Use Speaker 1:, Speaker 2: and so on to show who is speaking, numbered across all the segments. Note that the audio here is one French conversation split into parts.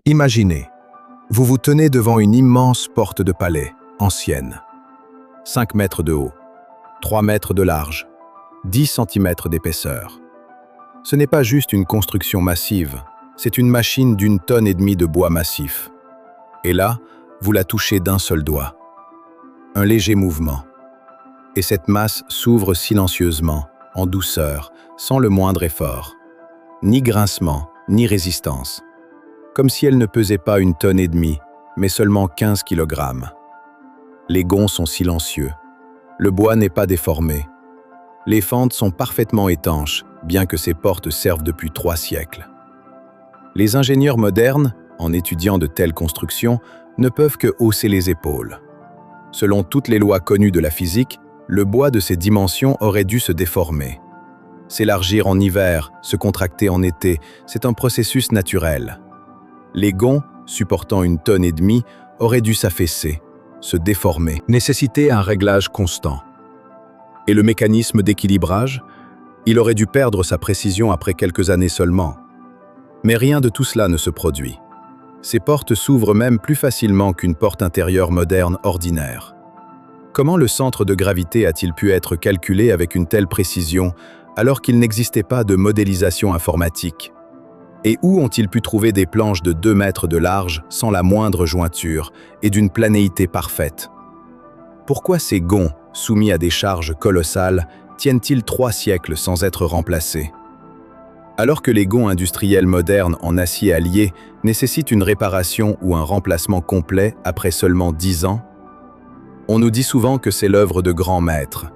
Speaker 1: Imaginez, vous vous tenez devant une immense porte de palais, ancienne. 5 mètres de haut, 3 mètres de large, 10 centimètres d'épaisseur. Ce n'est pas juste une construction massive, c'est une machine d'1,5 tonne de bois massif. Et là, vous la touchez d'un seul doigt. Un léger mouvement. Et cette masse s'ouvre silencieusement, en douceur, sans le moindre effort. Ni grincement, ni résistance. Comme si elle ne pesait pas 1,5 tonne, mais seulement 15 kg. Les gonds sont silencieux. Le bois n'est pas déformé. Les fentes sont parfaitement étanches, bien que ces portes servent depuis 3 siècles. Les ingénieurs modernes, en étudiant de telles constructions, ne peuvent que hausser les épaules. Selon toutes les lois connues de la physique, le bois de ces dimensions aurait dû se déformer. S'élargir en hiver, se contracter en été, c'est un processus naturel. Les gonds, supportant 1,5 tonne, auraient dû s'affaisser, se déformer, nécessiter un réglage constant. Et le mécanisme d'équilibrage, il aurait dû perdre sa précision après quelques années seulement. Mais rien de tout cela ne se produit. Ces portes s'ouvrent même plus facilement qu'une porte intérieure moderne ordinaire. Comment le centre de gravité a-t-il pu être calculé avec une telle précision alors qu'il n'existait pas de modélisation informatique? Et où ont-ils pu trouver des planches de 2 mètres de large sans la moindre jointure et d'une planéité parfaite? Pourquoi ces gonds, soumis à des charges colossales, tiennent-ils 3 siècles sans être remplacés? Alors que les gonds industriels modernes en acier allié nécessitent une réparation ou un remplacement complet après seulement 10 ans, on nous dit souvent que c'est l'œuvre de grands maîtres,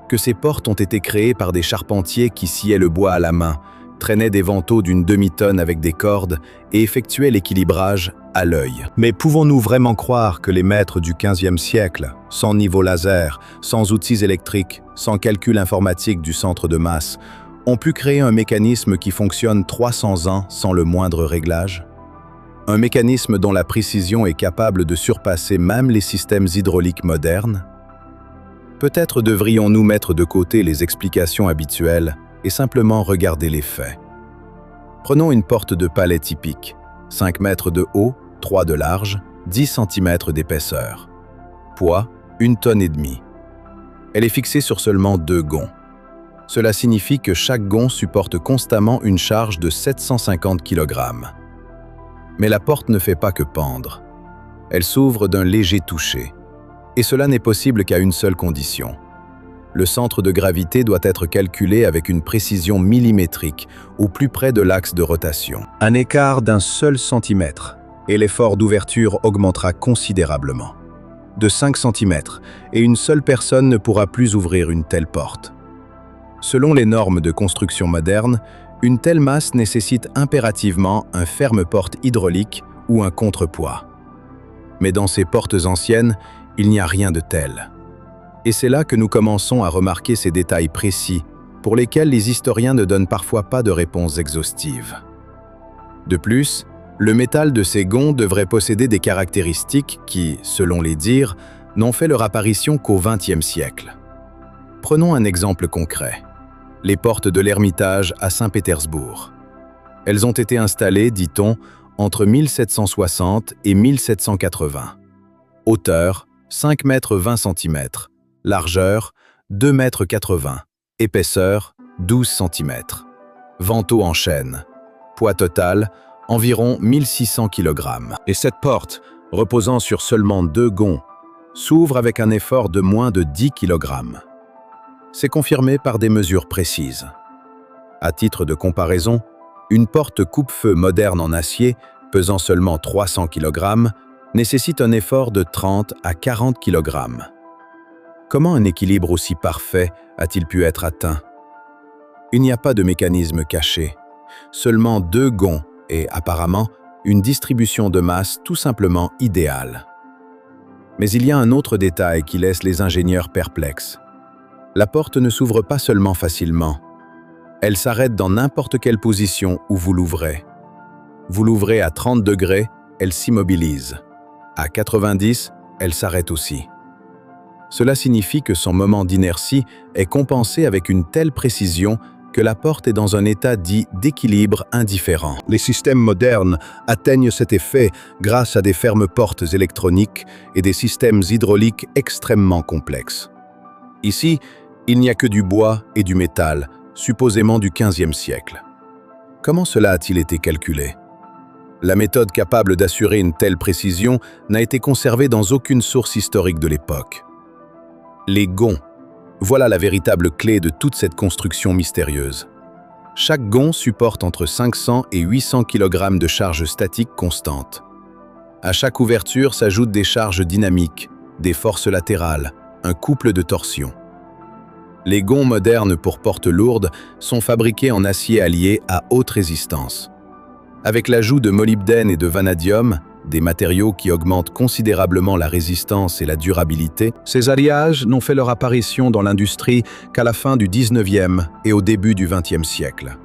Speaker 1: que ces portes ont été créées par des charpentiers qui sciaient le bois à la main, traînaient des vantaux d'1 demi-tonne avec des cordes et effectuaient l'équilibrage à l'œil. Mais pouvons-nous vraiment croire que les maîtres du XVe siècle, sans niveau laser, sans outils électriques, sans calcul informatique du centre de masse, ont pu créer un mécanisme qui fonctionne 300 ans sans le moindre réglage? Un mécanisme dont la précision est capable de surpasser même les systèmes hydrauliques modernes? Peut-être devrions-nous mettre de côté les explications habituelles et simplement regarder les faits. Prenons une porte de palais typique, 5 mètres de haut, 3 de large, 10 cm d'épaisseur. Poids, 1,5 tonne. Elle est fixée sur seulement 2 gonds. Cela signifie que chaque gond supporte constamment une charge de 750 kg. Mais la porte ne fait pas que pendre. Elle s'ouvre d'un léger toucher. Et cela n'est possible qu'à une seule condition. Le centre de gravité doit être calculé avec une précision millimétrique, au plus près de l'axe de rotation. Un écart d'1 seul centimètre, et l'effort d'ouverture augmentera considérablement. De 5 cm, et une seule personne ne pourra plus ouvrir une telle porte. Selon les normes de construction moderne, une telle masse nécessite impérativement un ferme-porte hydraulique ou un contrepoids. Mais dans ces portes anciennes, il n'y a rien de tel. Et c'est là que nous commençons à remarquer ces détails précis, pour lesquels les historiens ne donnent parfois pas de réponse exhaustive. De plus, le métal de ces gonds devrait posséder des caractéristiques qui, selon les dires, n'ont fait leur apparition qu'au XXe siècle. Prenons un exemple concret. Les portes de l'Ermitage à Saint-Pétersbourg. Elles ont été installées, dit-on, entre 1760 et 1780. Hauteur, 5 mètres 20 cm. Largeur, 2 mètres 80. Épaisseur, 12 cm. Vantaux en chêne. Poids total, environ 1600 kg. Et cette porte, reposant sur seulement 2 gonds, s'ouvre avec un effort de moins de 10 kg. C'est confirmé par des mesures précises. À titre de comparaison, une porte coupe-feu moderne en acier, pesant seulement 300 kg, nécessite un effort de 30 à 40 kg. Comment un équilibre aussi parfait a-t-il pu être atteint? Il n'y a pas de mécanisme caché, seulement 2 gonds et, apparemment, une distribution de masse tout simplement idéale. Mais il y a un autre détail qui laisse les ingénieurs perplexes. La porte ne s'ouvre pas seulement facilement. Elle s'arrête dans n'importe quelle position où vous l'ouvrez. Vous l'ouvrez à 30 degrés, elle s'immobilise. À 90, elle s'arrête aussi. Cela signifie que son moment d'inertie est compensé avec une telle précision que la porte est dans un état dit d'équilibre indifférent.
Speaker 2: Les systèmes modernes atteignent cet effet grâce à des fermes portes électroniques et des systèmes hydrauliques extrêmement complexes. Ici, il n'y a que du bois et du métal, supposément du XVe siècle. Comment cela a-t-il été calculé? La méthode capable d'assurer une telle précision n'a été conservée dans aucune source historique de l'époque. Les gonds. Voilà la véritable clé de toute cette construction mystérieuse. Chaque gond supporte entre 500 et 800 kg de charge statique constante. À chaque ouverture s'ajoutent des charges dynamiques, des forces latérales, un couple de torsion. Les gonds modernes pour portes lourdes sont fabriqués en acier allié à haute résistance. Avec l'ajout de molybdène et de vanadium, des matériaux qui augmentent considérablement la résistance et la durabilité, ces alliages n'ont fait leur apparition dans l'industrie qu'à la fin du 19e et au début du 20e siècle.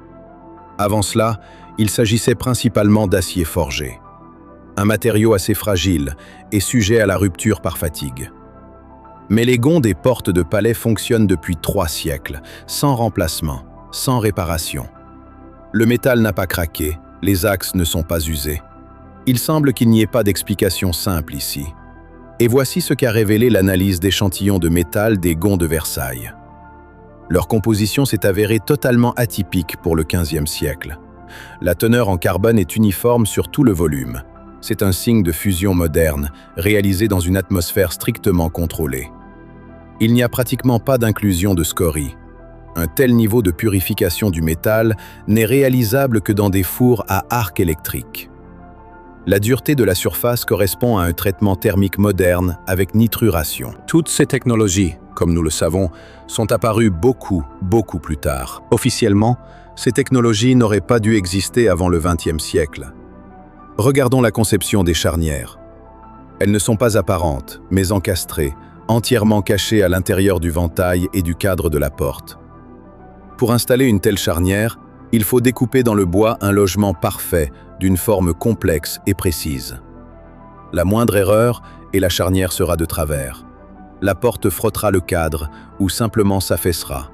Speaker 2: Avant cela, il s'agissait principalement d'acier forgé, un matériau assez fragile et sujet à la rupture par fatigue. Mais les gonds des portes de palais fonctionnent depuis 3 siècles, sans remplacement, sans réparation. Le métal n'a pas craqué, les axes ne sont pas usés. Il semble qu'il n'y ait pas d'explication simple ici. Et voici ce qu'a révélé l'analyse d'échantillons de métal des gonds de Versailles. Leur composition s'est avérée totalement atypique pour le XVe siècle. La teneur en carbone est uniforme sur tout le volume. C'est un signe de fusion moderne, réalisé dans une atmosphère strictement contrôlée. Il n'y a pratiquement pas d'inclusion de scories. Un tel niveau de purification du métal n'est réalisable que dans des fours à arc électrique. La dureté de la surface correspond à un traitement thermique moderne avec nitruration. Toutes ces technologies, comme nous le savons, sont apparues beaucoup plus tard. Officiellement, ces technologies n'auraient pas dû exister avant le XXe siècle. Regardons la conception des charnières. Elles ne sont pas apparentes, mais encastrées, entièrement cachées à l'intérieur du ventail et du cadre de la porte. Pour installer une telle charnière, il faut découper dans le bois un logement parfait, d'une forme complexe et précise. La moindre erreur et la charnière sera de travers. La porte frottera le cadre ou simplement s'affaissera.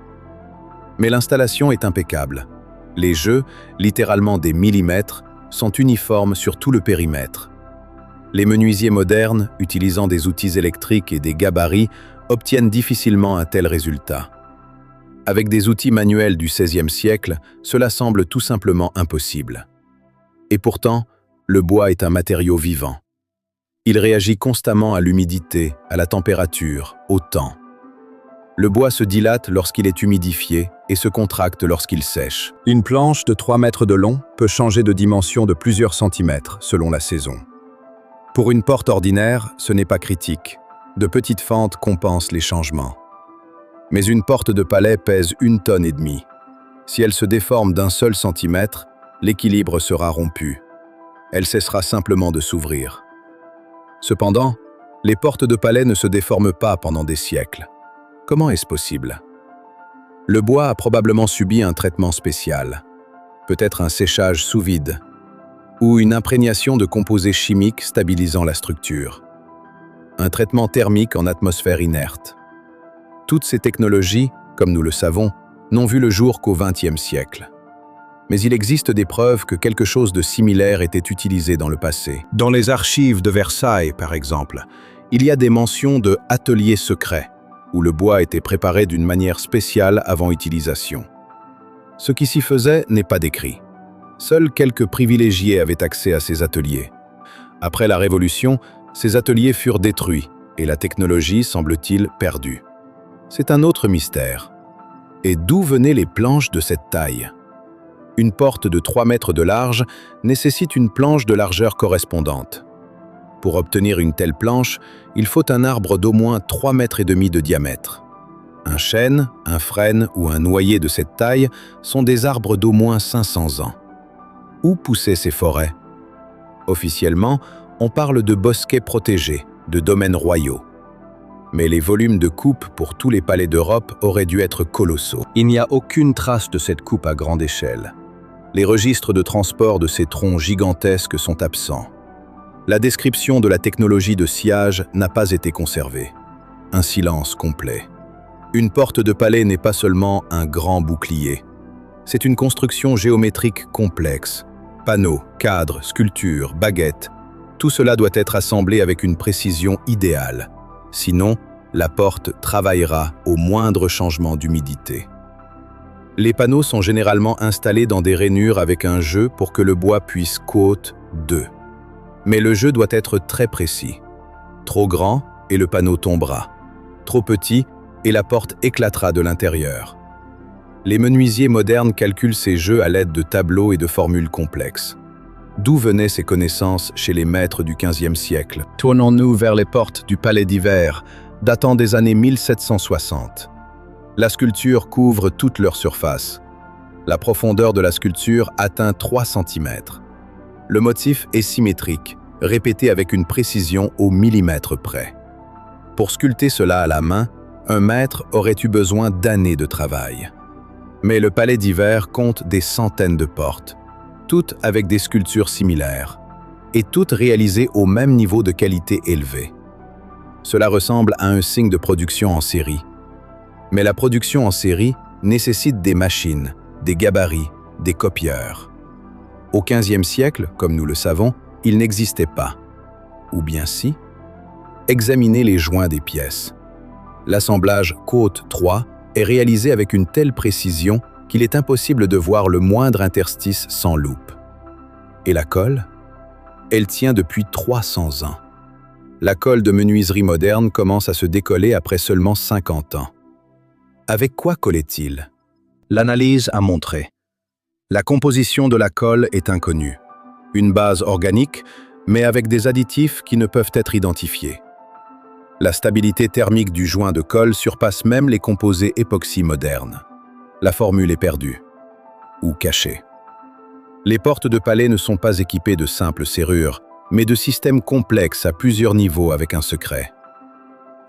Speaker 2: Mais l'installation est impeccable. Les jeux, littéralement des millimètres, sont uniformes sur tout le périmètre. Les menuisiers modernes, utilisant des outils électriques et des gabarits, obtiennent difficilement un tel résultat. Avec des outils manuels du XVIe siècle, cela semble tout simplement impossible. Et pourtant, le bois est un matériau vivant. Il réagit constamment à l'humidité, à la température, au temps. Le bois se dilate lorsqu'il est humidifié et se contracte lorsqu'il sèche. Une planche de 3 mètres de long peut changer de dimension de plusieurs centimètres selon la saison. Pour une porte ordinaire, ce n'est pas critique. De petites fentes compensent les changements. Mais une porte de palais pèse 1,5 tonnes. Si elle se déforme d'1 seul centimètre, l'équilibre sera rompu. Elle cessera simplement de s'ouvrir. Cependant, les portes de palais ne se déforment pas pendant des siècles. Comment est-ce possible? Le bois a probablement subi un traitement spécial, peut-être un séchage sous vide, ou une imprégnation de composés chimiques stabilisant la structure. Un traitement thermique en atmosphère inerte. Toutes ces technologies, comme nous le savons, n'ont vu le jour qu'au XXe siècle. Mais il existe des preuves que quelque chose de similaire était utilisé dans le passé. Dans les archives de Versailles, par exemple, il y a des mentions de « ateliers secrets », où le bois était préparé d'une manière spéciale avant utilisation. Ce qui s'y faisait n'est pas décrit. Seuls quelques privilégiés avaient accès à ces ateliers. Après la Révolution, ces ateliers furent détruits et la technologie, semble-t-il, perdue. C'est un autre mystère. Et d'où venaient les planches de cette taille? Une porte de 3 mètres de large nécessite une planche de largeur correspondante. Pour obtenir une telle planche, il faut un arbre d'au moins 3,5 mètres de diamètre. Un chêne, un frêne ou un noyer de cette taille sont des arbres d'au moins 500 ans. Où poussaient ces forêts? Officiellement, on parle de bosquets protégés, de domaines royaux. Mais les volumes de coupe pour tous les palais d'Europe auraient dû être colossaux. Il n'y a aucune trace de cette coupe à grande échelle. Les registres de transport de ces troncs gigantesques sont absents. La description de la technologie de sciage n'a pas été conservée. Un silence complet. Une porte de palais n'est pas seulement un grand bouclier. C'est une construction géométrique complexe. Panneaux, cadres, sculptures, baguettes, tout cela doit être assemblé avec une précision idéale. Sinon, la porte travaillera au moindre changement d'humidité. Les panneaux sont généralement installés dans des rainures avec un jeu pour que le bois puisse côte 2. Mais le jeu doit être très précis. Trop grand et le panneau tombera. Trop petit et la porte éclatera de l'intérieur. Les menuisiers modernes calculent ces jeux à l'aide de tableaux et de formules complexes. D'où venaient ces connaissances chez les maîtres du XVe siècle? Tournons-nous vers les portes du Palais d'Hiver, datant des années 1760. La sculpture couvre toute leur surface. La profondeur de la sculpture atteint 3 cm. Le motif est symétrique, répété avec une précision au millimètre près. Pour sculpter cela à la main, un maître aurait eu besoin d'années de travail. Mais le Palais d'Hiver compte des centaines de portes, toutes avec des sculptures similaires, et toutes réalisées au même niveau de qualité élevé. Cela ressemble à un signe de production en série. Mais la production en série nécessite des machines, des gabarits, des copieurs. Au XVe siècle, comme nous le savons, il n'existait pas. Ou bien si? Examinez les joints des pièces. L'assemblage côte 3 est réalisé avec une telle précision qu'il est impossible de voir le moindre interstice sans loupe. Et la colle? Elle tient depuis 300 ans. La colle de menuiserie moderne commence à se décoller après seulement 50 ans. Avec quoi collait-il? L'analyse a montré. La composition de la colle est inconnue. Une base organique, mais avec des additifs qui ne peuvent être identifiés. La stabilité thermique du joint de colle surpasse même les composés époxy modernes. La formule est perdue, ou cachée. Les portes de palais ne sont pas équipées de simples serrures, mais de systèmes complexes à plusieurs niveaux avec un secret.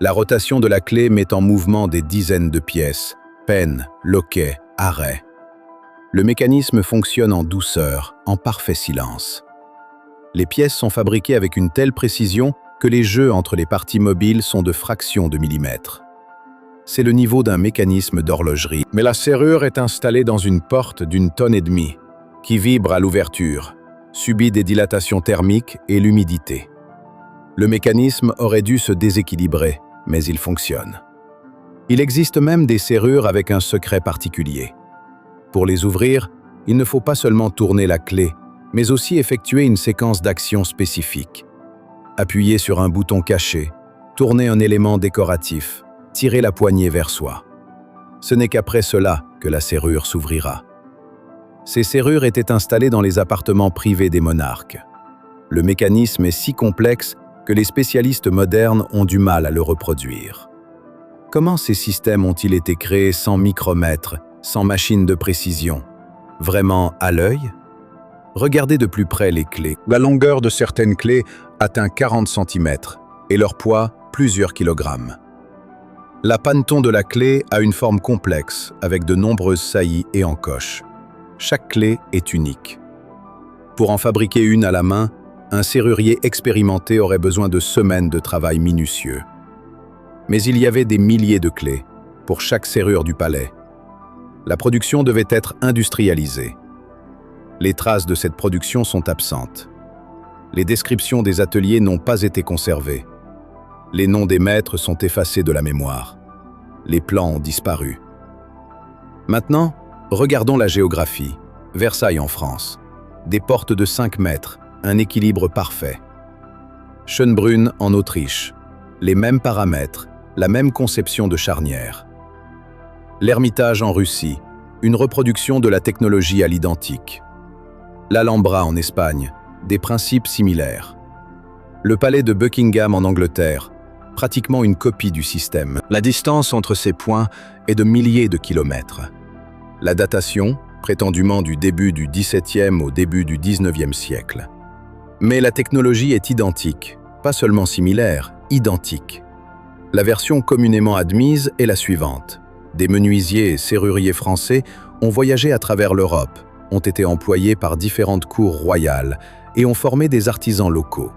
Speaker 2: La rotation de la clé met en mouvement des dizaines de pièces, pennes, loquets, arrêts. Le mécanisme fonctionne en douceur, en parfait silence. Les pièces sont fabriquées avec une telle précision que les jeux entre les parties mobiles sont de fractions de millimètres. C'est le niveau d'un mécanisme d'horlogerie. Mais la serrure est installée dans une porte d'1,5 tonnes, qui vibre à l'ouverture, subit des dilatations thermiques et l'humidité. Le mécanisme aurait dû se déséquilibrer, mais il fonctionne. Il existe même des serrures avec un secret particulier. Pour les ouvrir, il ne faut pas seulement tourner la clé, mais aussi effectuer une séquence d'actions spécifiques. Appuyer sur un bouton caché, tourner un élément décoratif, tirer la poignée vers soi. Ce n'est qu'après cela que la serrure s'ouvrira. Ces serrures étaient installées dans les appartements privés des monarques. Le mécanisme est si complexe que les spécialistes modernes ont du mal à le reproduire. Comment ces systèmes ont-ils été créés sans micromètres, sans machines de précision? Vraiment à l'œil? Regardez de plus près les clés. La longueur de certaines clés atteint 40 cm et leur poids plusieurs kilogrammes. La panneton de la clé a une forme complexe avec de nombreuses saillies et encoches. Chaque clé est unique. Pour en fabriquer une à la main, un serrurier expérimenté aurait besoin de semaines de travail minutieux. Mais il y avait des milliers de clés pour chaque serrure du palais. La production devait être industrialisée. Les traces de cette production sont absentes. Les descriptions des ateliers n'ont pas été conservées. Les noms des maîtres sont effacés de la mémoire. Les plans ont disparu. Maintenant, regardons la géographie. Versailles en France. Des portes de 5 mètres, un équilibre parfait. Schönbrunn en Autriche. Les mêmes paramètres, la même conception de charnière. L'Ermitage en Russie, une reproduction de la technologie à l'identique. L'Alhambra en Espagne, des principes similaires. Le palais de Buckingham en Angleterre, pratiquement une copie du système. La distance entre ces points est de milliers de kilomètres. La datation, prétendument du début du XVIIe au début du XIXe siècle. Mais la technologie est identique, pas seulement similaire, identique. La version communément admise est la suivante. Des menuisiers et serruriers français ont voyagé à travers l'Europe, ont été employés par différentes cours royales et ont formé des artisans locaux.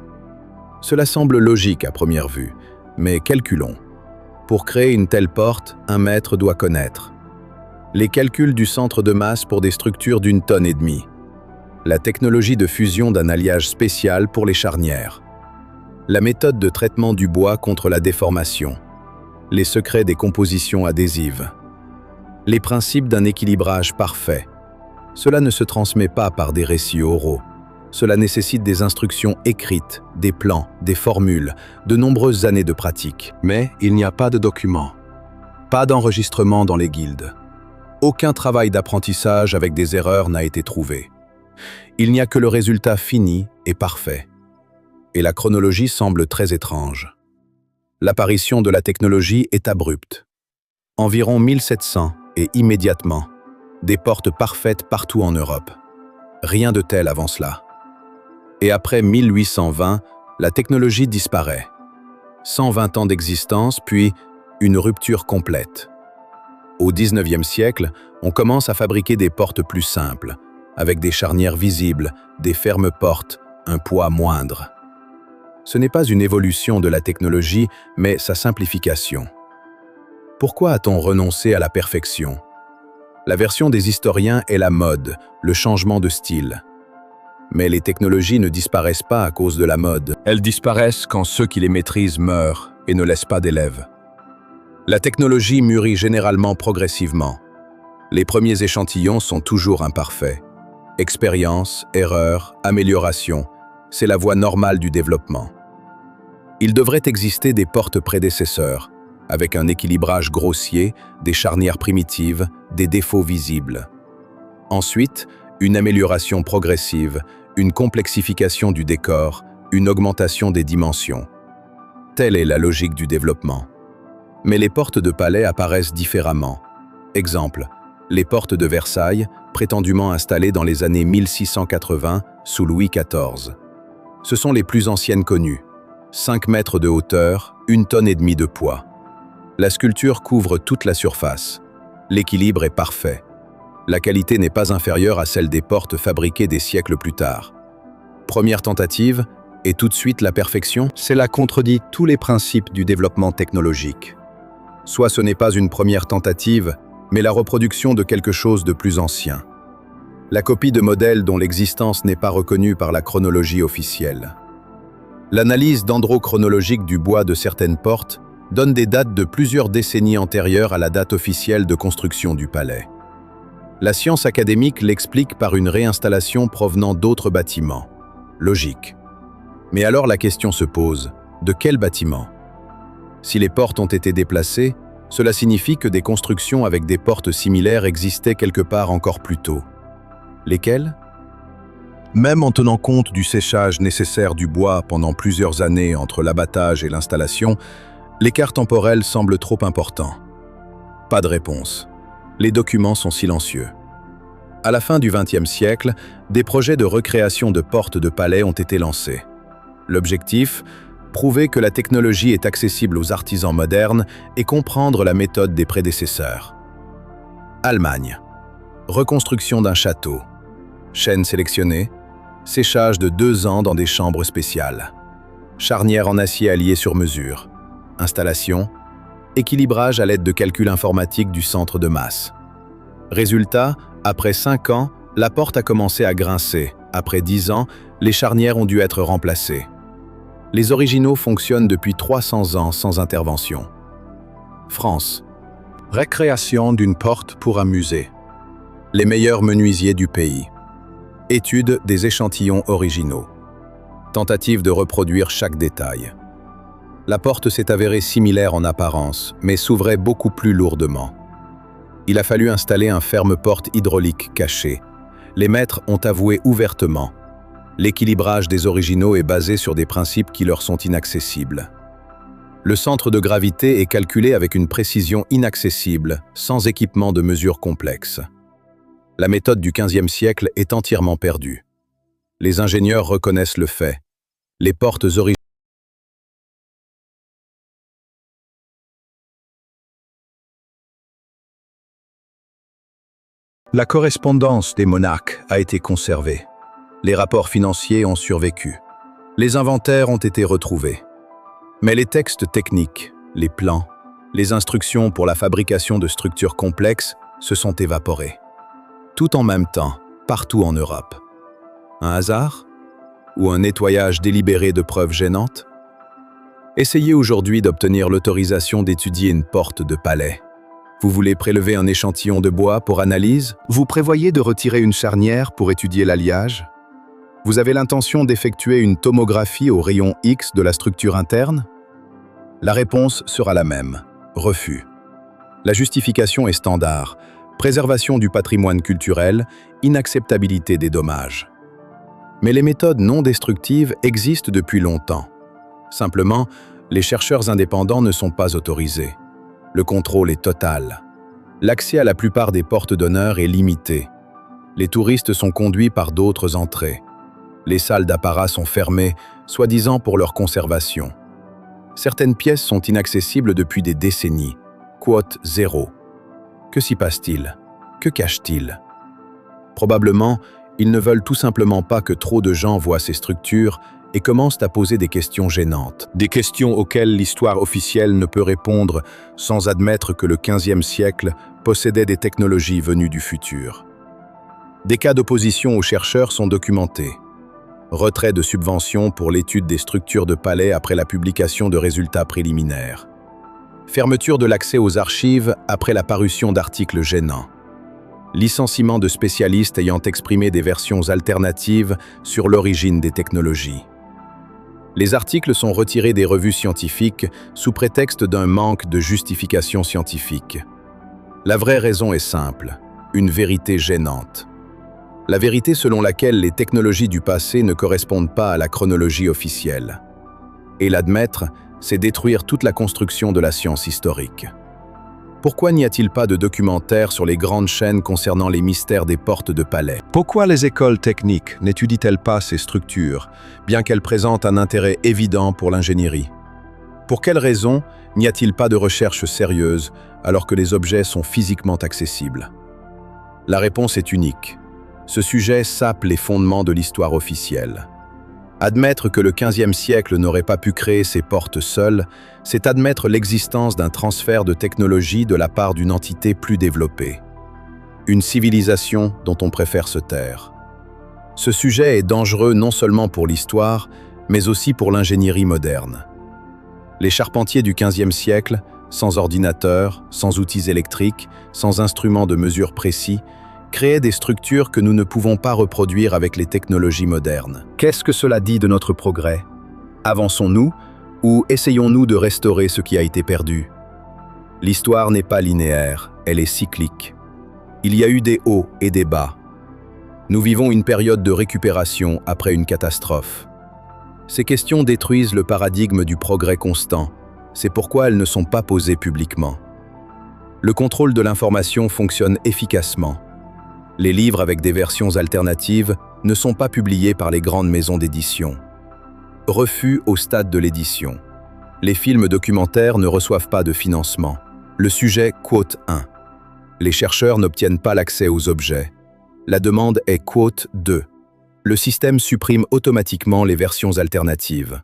Speaker 2: Cela semble logique à première vue, mais calculons. Pour créer une telle porte, un maître doit connaître Les calculs du centre de masse pour des structures d'1,5 tonne. La technologie de fusion d'un alliage spécial pour les charnières. La méthode de traitement du bois contre la déformation. Les secrets des compositions adhésives. Les principes d'un équilibrage parfait. Cela ne se transmet pas par des récits oraux. Cela nécessite des instructions écrites, des plans, des formules, de nombreuses années de pratique. Mais il n'y a pas de documents. Pas d'enregistrement dans les guildes. Aucun travail d'apprentissage avec des erreurs n'a été trouvé. Il n'y a que le résultat fini et parfait. Et la chronologie semble très étrange. L'apparition de la technologie est abrupte. Environ 1700 et immédiatement, des portes parfaites partout en Europe. Rien de tel avant cela. Et après 1820, la technologie disparaît. 120 ans d'existence, puis une rupture complète. Au XIXe siècle, on commence à fabriquer des portes plus simples, avec des charnières visibles, des fermes portes, un poids moindre. Ce n'est pas une évolution de la technologie, mais sa simplification. Pourquoi a-t-on renoncé à la perfection? La version des historiens est la mode, le changement de style. Mais les technologies ne disparaissent pas à cause de la mode. Elles disparaissent quand ceux qui les maîtrisent meurent et ne laissent pas d'élèves. La technologie mûrit généralement progressivement. Les premiers échantillons sont toujours imparfaits. Expérience, erreur, amélioration, c'est la voie normale du développement. Il devrait exister des portes prédécesseurs, avec un équilibrage grossier, des charnières primitives, des défauts visibles. Ensuite, une amélioration progressive, une complexification du décor, une augmentation des dimensions. Telle est la logique du développement. Mais les portes de palais apparaissent différemment. Exemple, les portes de Versailles, prétendument installées dans les années 1680 sous Louis XIV. Ce sont les plus anciennes connues. 5 mètres de hauteur, 1,5 tonne de poids. La sculpture couvre toute la surface. L'équilibre est parfait. La qualité n'est pas inférieure à celle des portes fabriquées des siècles plus tard. Première tentative, et tout de suite la perfection? Cela contredit tous les principes du développement technologique. Soit ce n'est pas une première tentative, mais la reproduction de quelque chose de plus ancien. La copie de modèles dont l'existence n'est pas reconnue par la chronologie officielle. L'analyse dendrochronologique du bois de certaines portes donne des dates de plusieurs décennies antérieures à la date officielle de construction du palais. La science académique l'explique par une réinstallation provenant d'autres bâtiments. Logique. Mais alors la question se pose, de quel bâtiment? Si les portes ont été déplacées, cela signifie que des constructions avec des portes similaires existaient quelque part encore plus tôt. Lesquelles? Même en tenant compte du séchage nécessaire du bois pendant plusieurs années entre l'abattage et l'installation, l'écart temporel semble trop important. Pas de réponse. Les documents sont silencieux. À la fin du XXe siècle, des projets de recréation de portes de palais ont été lancés. L'objectif? Prouver que la technologie est accessible aux artisans modernes et comprendre la méthode des prédécesseurs. Allemagne. Reconstruction d'un château. Chaîne sélectionnée. Séchage de 2 ans dans des chambres spéciales. Charnière en acier allié sur mesure. Installation. Équilibrage à l'aide de calculs informatiques du centre de masse. Résultat, après 5 ans, la porte a commencé à grincer. Après 10 ans, les charnières ont dû être remplacées. Les originaux fonctionnent depuis 300 ans sans intervention. France. Récréation d'une porte pour un musée. Les meilleurs menuisiers du pays. Étude des échantillons originaux. Tentative de reproduire chaque détail. La porte s'est avérée similaire en apparence, mais s'ouvrait beaucoup plus lourdement. Il a fallu installer un ferme-porte hydraulique caché. Les maîtres ont avoué ouvertement. L'équilibrage des originaux est basé sur des principes qui leur sont inaccessibles. Le centre de gravité est calculé avec une précision inaccessible, sans équipement de mesure complexe. La méthode du XVe siècle est entièrement perdue. Les ingénieurs reconnaissent le fait. Les portes originales. La correspondance des monarques a été conservée. Les rapports financiers ont survécu. Les inventaires ont été retrouvés. Mais les textes techniques, les plans, les instructions pour la fabrication de structures complexes se sont évaporés. Tout en même temps, partout en Europe. Un hasard? Ou un nettoyage délibéré de preuves gênantes? Essayez aujourd'hui d'obtenir l'autorisation d'étudier une porte de palais. Vous voulez prélever un échantillon de bois pour analyse? Vous prévoyez de retirer une charnière pour étudier l'alliage? Vous avez l'intention d'effectuer une tomographie au rayon X de la structure interne? La réponse sera la même. Refus. La justification est standard. Préservation du patrimoine culturel, inacceptabilité des dommages. Mais les méthodes non destructives existent depuis longtemps. Simplement, les chercheurs indépendants ne sont pas autorisés. Le contrôle est total. L'accès à la plupart des portes d'honneur est limité. Les touristes sont conduits par d'autres entrées. Les salles d'apparat sont fermées, soi-disant pour leur conservation. Certaines pièces sont inaccessibles depuis des décennies. Quote 0. Que s'y passe-t-il? Que cachent-ils? Probablement, ils ne veulent tout simplement pas que trop de gens voient ces structures et commencent à poser des questions gênantes. Des questions auxquelles l'histoire officielle ne peut répondre sans admettre que le XVe siècle possédait des technologies venues du futur. Des cas d'opposition aux chercheurs sont documentés. Retrait de subventions pour l'étude des structures de palais après la publication de résultats préliminaires. Fermeture de l'accès aux archives après la parution d'articles gênants. Licenciement de spécialistes ayant exprimé des versions alternatives sur l'origine des technologies. Les articles sont retirés des revues scientifiques sous prétexte d'un manque de justification scientifique. La vraie raison est simple, une vérité gênante. La vérité selon laquelle les technologies du passé ne correspondent pas à la chronologie officielle. Et l'admettre, c'est détruire toute la construction de la science historique. Pourquoi n'y a-t-il pas de documentaire sur les grandes chaînes concernant les mystères des portes de palais? Pourquoi les écoles techniques n'étudient-elles pas ces structures, bien qu'elles présentent un intérêt évident pour l'ingénierie? Pour quelles raisons n'y a-t-il pas de recherche sérieuse alors que les objets sont physiquement accessibles? La réponse est unique. Ce sujet sape les fondements de l'histoire officielle. Admettre que le XVe siècle n'aurait pas pu créer ces portes seul, c'est admettre l'existence d'un transfert de technologie de la part d'une entité plus développée. Une civilisation dont on préfère se taire. Ce sujet est dangereux non seulement pour l'histoire, mais aussi pour l'ingénierie moderne. Les charpentiers du XVe siècle, sans ordinateur, sans outils électriques, sans instruments de mesure précis, créer des structures que nous ne pouvons pas reproduire avec les technologies modernes. Qu'est-ce que cela dit de notre progrès? Avançons-nous ou essayons-nous de restaurer ce qui a été perdu? L'histoire n'est pas linéaire, elle est cyclique. Il y a eu des hauts et des bas. Nous vivons une période de récupération après une catastrophe. Ces questions détruisent le paradigme du progrès constant. C'est pourquoi elles ne sont pas posées publiquement. Le contrôle de l'information fonctionne efficacement. Les livres avec des versions alternatives ne sont pas publiés par les grandes maisons d'édition. Refus au stade de l'édition. Les films documentaires ne reçoivent pas de financement. Le sujet quote 1. Les chercheurs n'obtiennent pas l'accès aux objets. La demande est quote 2. Le système supprime automatiquement les versions alternatives.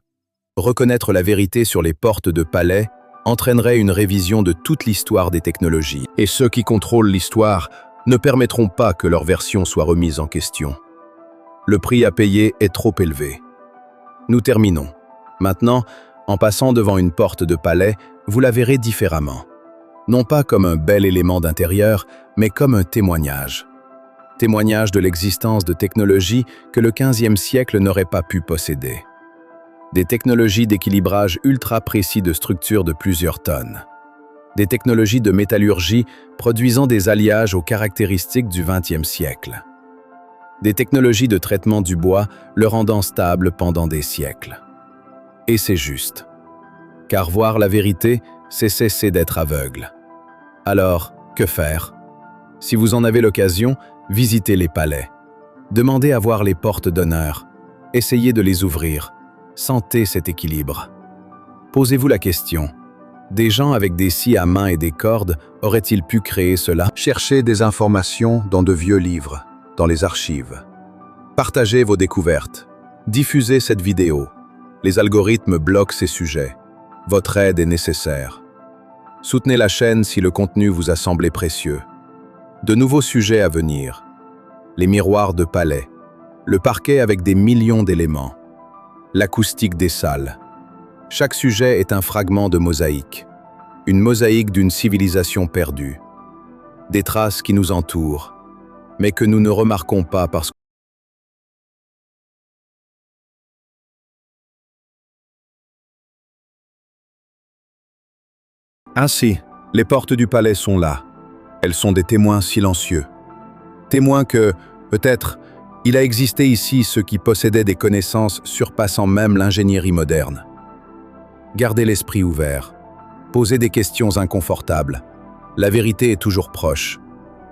Speaker 2: Reconnaître la vérité sur les portes de palais entraînerait une révision de toute l'histoire des technologies. Et ceux qui contrôlent l'histoire ne permettront pas que leur version soit remise en question. Le prix à payer est trop élevé. Nous terminons. Maintenant, en passant devant une porte de palais, vous la verrez différemment. Non pas comme un bel élément d'intérieur, mais comme un témoignage. Témoignage de l'existence de technologies que le XVe siècle n'aurait pas pu posséder. Des technologies d'équilibrage ultra précis de structures de plusieurs tonnes. Des technologies de métallurgie produisant des alliages aux caractéristiques du XXe siècle. Des technologies de traitement du bois le rendant stable pendant des siècles. Et c'est juste. Car voir la vérité, c'est cesser d'être aveugle. Alors, que faire? Si vous en avez l'occasion, visitez les palais. Demandez à voir les portes d'honneur. Essayez de les ouvrir. Sentez cet équilibre. Posez-vous la question. Des gens avec des scies à main et des cordes auraient-ils pu créer cela? Cherchez des informations dans de vieux livres, dans les archives. Partagez vos découvertes. Diffusez cette vidéo. Les algorithmes bloquent ces sujets. Votre aide est nécessaire. Soutenez la chaîne si le contenu vous a semblé précieux.
Speaker 1: De nouveaux sujets à venir. Les miroirs de palais, le parquet avec des millions d'éléments, l'acoustique des salles. Chaque sujet est un fragment de mosaïque, une mosaïque d'une civilisation perdue. Des traces qui nous entourent, mais que nous ne remarquons pas parce que
Speaker 2: ainsi, les portes du palais sont là. Elles sont des témoins silencieux. Témoins que, peut-être, il a existé ici ceux qui possédaient des connaissances surpassant même l'ingénierie moderne. Gardez l'esprit ouvert. Posez des questions inconfortables. La vérité est toujours proche.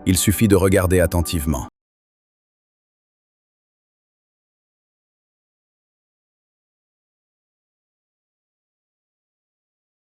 Speaker 2: Il suffit de regarder attentivement.